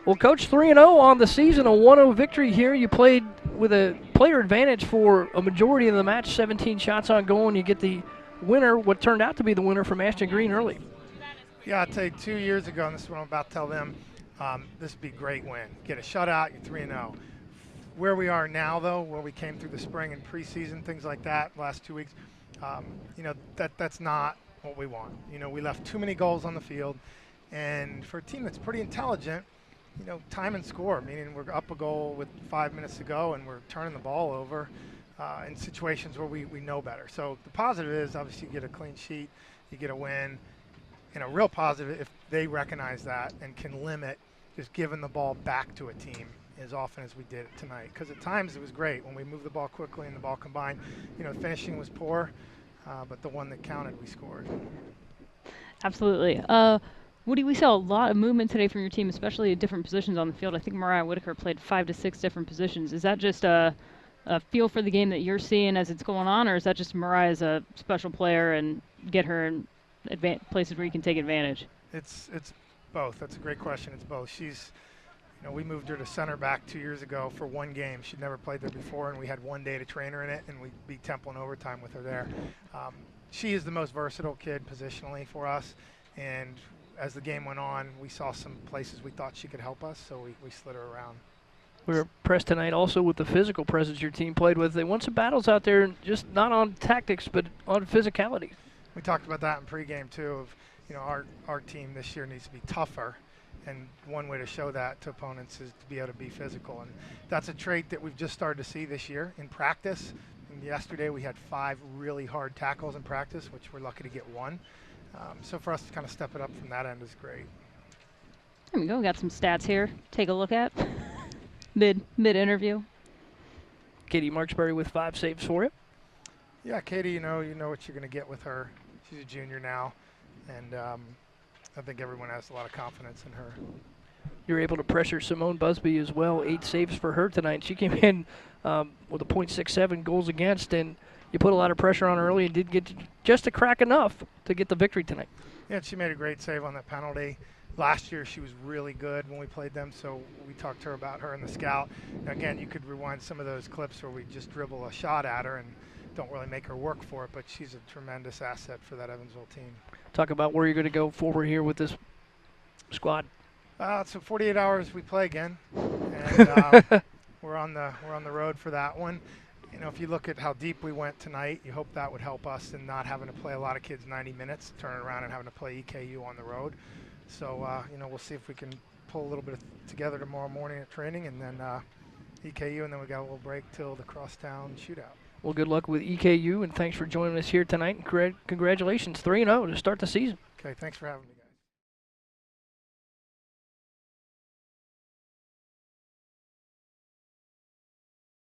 Well, Coach, 3-0 on the season, a 1-0 victory here. You played with a player advantage for a majority of the match, 17 shots on goal, and you get the winner, what turned out to be the winner from Ashton Green early. Yeah, I'll tell you, 2 years ago, and this is what I'm about to tell them, this would be a great win. Get a shutout, you're 3-0. Where we are now, though, where we came through the spring and preseason, things like that, last 2 weeks, that's not what we want. We left too many goals on the field, and for a team that's pretty intelligent, time and score, meaning we're up a goal with 5 minutes to go and we're turning the ball over in situations where we know better. So the positive is, obviously, you get a clean sheet, you get a win, and a real positive if they recognize that and can limit just giving the ball back to a team as often as we did it tonight. Because at times it was great when we moved the ball quickly and the ball combined. Finishing was poor, but the one that counted, we scored. Absolutely. Woody, we saw a lot of movement today from your team, especially at different positions on the field. I think Mariah Whitaker played 5 to 6 different positions. Is that just a feel for the game that you're seeing as it's going on, or is that just Mariah's a special player and get her in places where you can take advantage? It's both. That's a great question. It's both. We moved her to center back 2 years ago for one game. She'd never played there before, and we had 1 day to train her in it, and we beat Temple in overtime with her there. She is the most versatile kid positionally for us, and as the game went on, we saw some places we thought she could help us, so we slid her around. We were impressed tonight also with the physical presence your team played with. They won some battles out there, just not on tactics, but on physicality. We talked about that in pregame too. Our team this year needs to be tougher, and one way to show that to opponents is to be able to be physical, and that's a trait that we've just started to see this year in practice. And yesterday we had 5 really hard tackles in practice, which we're lucky to get 1. So for us to kind of step it up from that end is great. There we go. We got some stats here. Take a look at mid interview. Katie Marksbury with 5 saves for you. Yeah, Katie, you know what you're going to get with her. She's a junior now, and I think everyone has a lot of confidence in her. You're able to pressure Simone Busby as well. 8 saves for her tonight. She came in with a .67 goals against, and you put a lot of pressure on her early and did get just a crack enough to get the victory tonight. Yeah, she made a great save on that penalty. Last year she was really good when we played them, so we talked to her about her in the scout. Now, again, you could rewind some of those clips where we just dribble a shot at her and don't really make her work for it, but she's a tremendous asset for that Evansville team. Talk about where you're going to go forward here with this squad. So 48 hours we play again, and we're on the road for that one. If you look at how deep we went tonight, you hope that would help us in not having to play a lot of kids 90 minutes, turning around and having to play EKU on the road. So, we'll see if we can pull a little bit together tomorrow morning at training, and then EKU, and then we got a little break till the crosstown shootout. Well, good luck with EKU, and thanks for joining us here tonight. Congratulations, 3-0 to start the season. Okay, thanks for having me, guys.